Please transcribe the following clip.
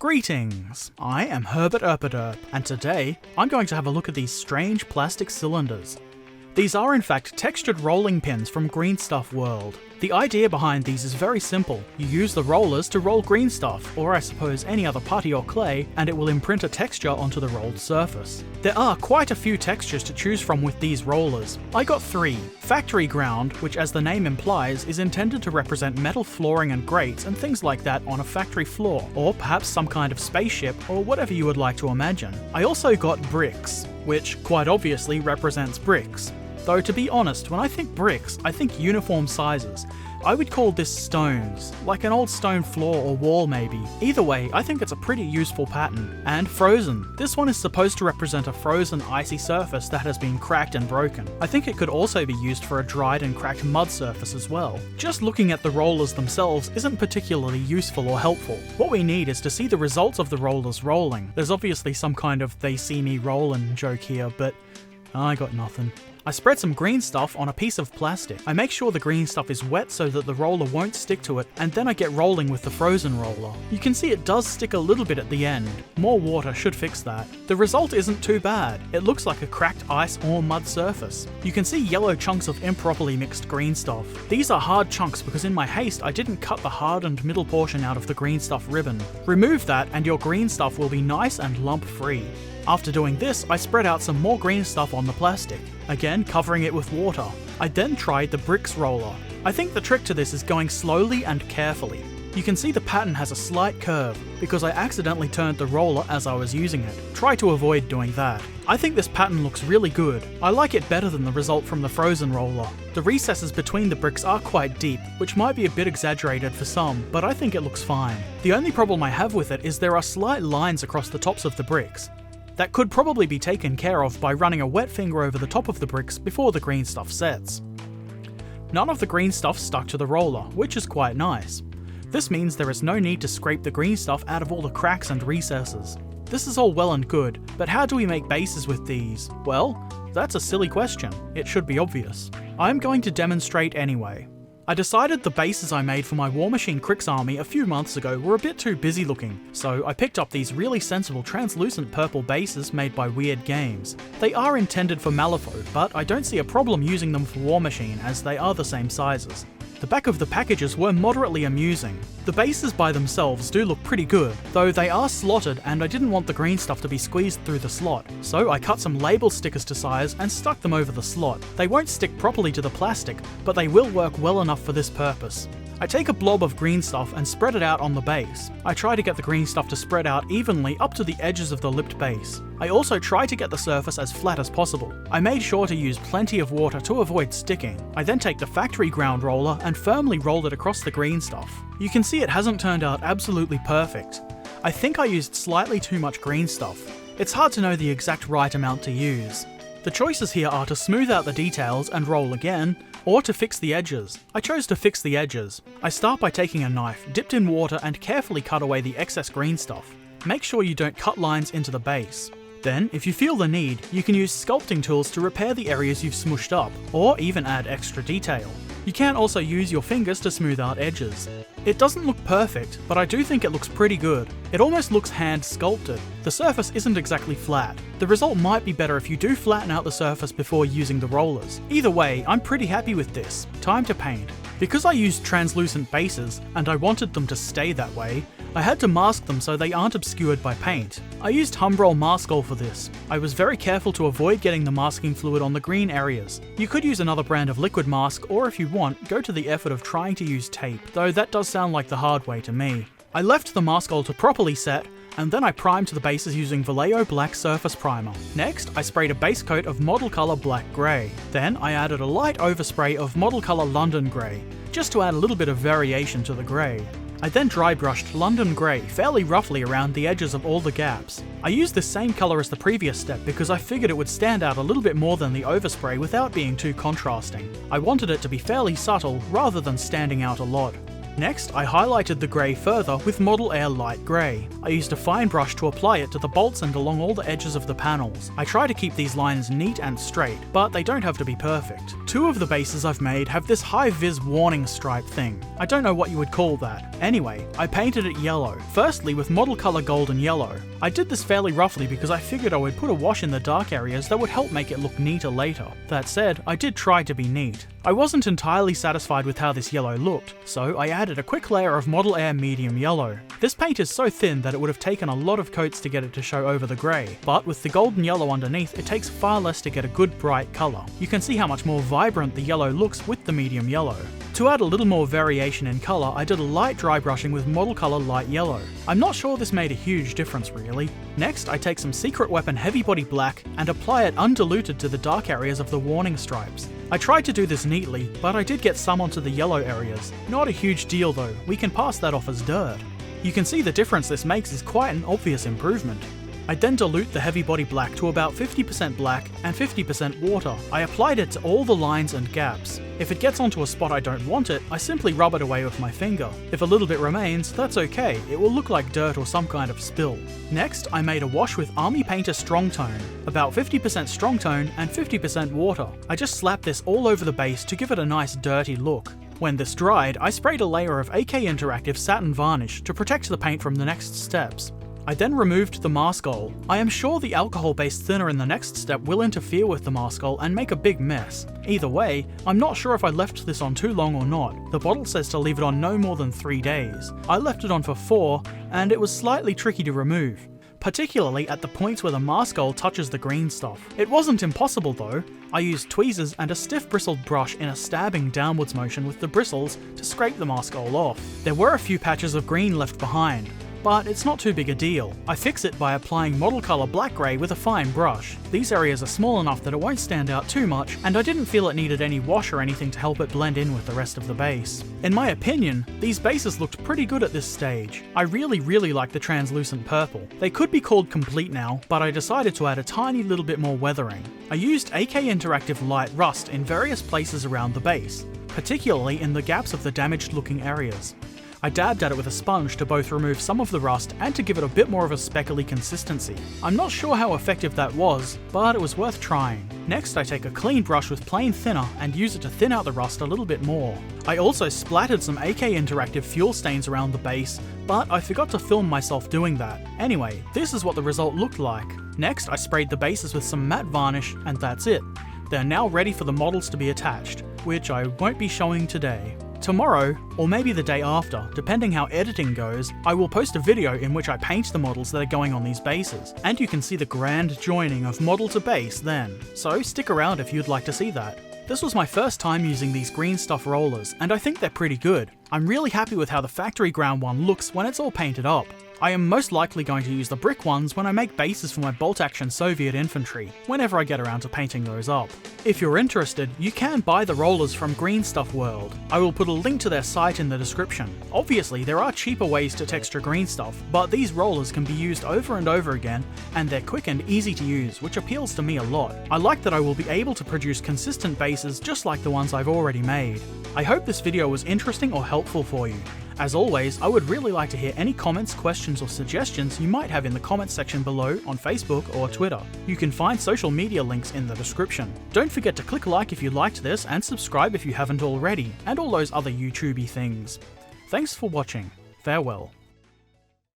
Greetings! I am Herbert Erpaderp, and today I'm going to have a look at these strange plastic cylinders. These are in fact textured rolling pins from Green Stuff World. The idea behind these is very simple. You use the rollers to roll green stuff, or I suppose any other putty or clay, and it will imprint a texture onto the rolled surface. There are quite a few textures to choose from with these rollers. I got 3. Factory ground, which as the name implies is intended to represent metal flooring and grates and things like that on a factory floor, or perhaps some kind of spaceship or whatever you would like to imagine. I also got bricks, which quite obviously represents bricks. Though to be honest, when I think bricks, I think uniform sizes. I would call this stones, like an old stone floor or wall maybe. Either way, I think it's a pretty useful pattern. And frozen. This one is supposed to represent a frozen icy surface that has been cracked and broken. I think it could also be used for a dried and cracked mud surface as well. Just looking at the rollers themselves isn't particularly useful or helpful. What we need is to see the results of the rollers rolling. There's obviously some kind of they see me rollin' joke here, but I got nothing. I spread some green stuff on a piece of plastic. I make sure the green stuff is wet so that the roller won't stick to it, and then I get rolling with the frozen roller. You can see it does stick a little bit at the end. More water should fix that. The result isn't too bad. It looks like a cracked ice or mud surface. You can see yellow chunks of improperly mixed green stuff. These are hard chunks because in my haste I didn't cut the hardened middle portion out of the green stuff ribbon. Remove that and your green stuff will be nice and lump free. After doing this, I spread out some more green stuff on the plastic, again covering it with water. I then tried the bricks roller. I think the trick to this is going slowly and carefully. You can see the pattern has a slight curve, because I accidentally turned the roller as I was using it. Try to avoid doing that. I think this pattern looks really good. I like it better than the result from the frozen roller. The recesses between the bricks are quite deep, which might be a bit exaggerated for some, but I think it looks fine. The only problem I have with it is there are slight lines across the tops of the bricks. That could probably be taken care of by running a wet finger over the top of the bricks before the green stuff sets. None of the green stuff stuck to the roller, which is quite nice. This means there is no need to scrape the green stuff out of all the cracks and recesses. This is all well and good, but how do we make bases with these? Well, that's a silly question. It should be obvious. I'm going to demonstrate anyway. I decided the bases I made for my Warmachine Cryx army a few months ago were a bit too busy looking, so I picked up these really sensible translucent purple bases made by Wyrd Games. They are intended for Malifaux, but I don't see a problem using them for Warmachine as they are the same sizes. The back of the packages were moderately amusing. The bases by themselves do look pretty good, though they are slotted and I didn't want the green stuff to be squeezed through the slot, so I cut some label stickers to size and stuck them over the slot. They won't stick properly to the plastic, but they will work well enough for this purpose. I take a blob of green stuff and spread it out on the base. I try to get the green stuff to spread out evenly up to the edges of the lipped base. I also try to get the surface as flat as possible. I made sure to use plenty of water to avoid sticking. I then take the factory ground roller and firmly roll it across the green stuff. You can see it hasn't turned out absolutely perfect. I think I used slightly too much green stuff. It's hard to know the exact right amount to use. The choices here are to smooth out the details and roll again, or to fix the edges. I chose to fix the edges. I start by taking a knife, dipped in water, and carefully cut away the excess green stuff. Make sure you don't cut lines into the base. Then, if you feel the need, you can use sculpting tools to repair the areas you've smushed up, or even add extra detail. You can also use your fingers to smooth out edges. It doesn't look perfect, but I do think it looks pretty good. It almost looks hand sculpted. The surface isn't exactly flat. The result might be better if you do flatten out the surface before using the rollers. Either way, I'm pretty happy with this. Time to paint. Because I used translucent bases, and I wanted them to stay that way, I had to mask them so they aren't obscured by paint. I used Umber mask oil for this. I was very careful to avoid getting the masking fluid on the green areas. You could use another brand of liquid mask, or if you want, go to the effort of trying to use tape, though that does sound like the hard way to me. I left the mask oil to properly set, and then I primed the bases using Vallejo Black Surface Primer. Next, I sprayed a base coat of Model Colour Black Grey. Then I added a light overspray of Model Colour London Grey, just to add a little bit of variation to the grey. I then dry brushed London Grey fairly roughly around the edges of all the gaps. I used this same colour as the previous step because I figured it would stand out a little bit more than the overspray without being too contrasting. I wanted it to be fairly subtle rather than standing out a lot. Next, I highlighted the grey further with Model Air Light Grey. I used a fine brush to apply it to the bolts and along all the edges of the panels. I try to keep these lines neat and straight, but they don't have to be perfect. Two of the bases I've made have this high-vis warning stripe thing. I don't know what you would call that. Anyway, I painted it yellow, firstly with model colour golden yellow. I did this fairly roughly because I figured I would put a wash in the dark areas that would help make it look neater later. That said, I did try to be neat. I wasn't entirely satisfied with how this yellow looked, so I added a quick layer of Model Air medium yellow. This paint is so thin that it would have taken a lot of coats to get it to show over the grey, but with the golden yellow underneath it takes far less to get a good bright colour. You can see how much more vibrant the yellow looks with the medium yellow. To add a little more variation in colour, I did a light dry brushing with Model Colour Light Yellow. I'm not sure this made a huge difference really. Next, I take some Secret Weapon Heavy Body Black and apply it undiluted to the dark areas of the warning stripes. I tried to do this neatly, but I did get some onto the yellow areas. Not a huge deal though, we can pass that off as dirt. You can see the difference this makes is quite an obvious improvement. I then dilute the heavy body black to about 50% black and 50% water. I applied it to all the lines and gaps. If it gets onto a spot I don't want it, I simply rub it away with my finger. If a little bit remains, that's okay, it will look like dirt or some kind of spill. Next, I made a wash with Army Painter Strong Tone, about 50% strong tone and 50% water. I just slapped this all over the base to give it a nice dirty look. When this dried, I sprayed a layer of AK Interactive Satin Varnish to protect the paint from the next steps. I then removed the maskol. I am sure the alcohol-based thinner in the next step will interfere with the maskol and make a big mess. Either way, I'm not sure if I left this on too long or not. The bottle says to leave it on no more than 3 days. I left it on for 4, and it was slightly tricky to remove, particularly at the points where the maskol touches the green stuff. It wasn't impossible though. I used tweezers and a stiff bristled brush in a stabbing downwards motion with the bristles to scrape the maskol off. There were a few patches of green left behind, but it's not too big a deal. I fix it by applying Model Colour Black Grey with a fine brush. These areas are small enough that it won't stand out too much, and I didn't feel it needed any wash or anything to help it blend in with the rest of the base. In my opinion, these bases looked pretty good at this stage. I really like the translucent purple. They could be called complete now, but I decided to add a tiny little bit more weathering. I used AK Interactive Light Rust in various places around the base, particularly in the gaps of the damaged looking areas. I dabbed at it with a sponge to both remove some of the rust and to give it a bit more of a speckly consistency. I'm not sure how effective that was, but it was worth trying. Next, I take a clean brush with plain thinner and use it to thin out the rust a little bit more. I also splattered some AK Interactive fuel stains around the base, but I forgot to film myself doing that. Anyway, this is what the result looked like. Next, I sprayed the bases with some matte varnish, and that's it. They're now ready for the models to be attached, which I won't be showing today. Tomorrow, or maybe the day after, depending how editing goes, I will post a video in which I paint the models that are going on these bases, and you can see the grand joining of model to base then. So stick around if you'd like to see that. This was my first time using these green stuff rollers, and I think they're pretty good. I'm really happy with how the factory ground one looks when it's all painted up. I am most likely going to use the brick ones when I make bases for my bolt-action Soviet infantry, whenever I get around to painting those up. If you're interested, you can buy the rollers from Green Stuff World. I will put a link to their site in the description. Obviously, there are cheaper ways to texture green stuff, but these rollers can be used over and over again, and they're quick and easy to use, which appeals to me a lot. I like that I will be able to produce consistent bases just like the ones I've already made. I hope this video was interesting or helpful for you. As always, I would really like to hear any comments, questions or suggestions you might have in the comments section below on Facebook or Twitter. You can find social media links in the description. Don't forget to click like if you liked this and subscribe if you haven't already, and all those other YouTubey things. Thanks for watching. Farewell.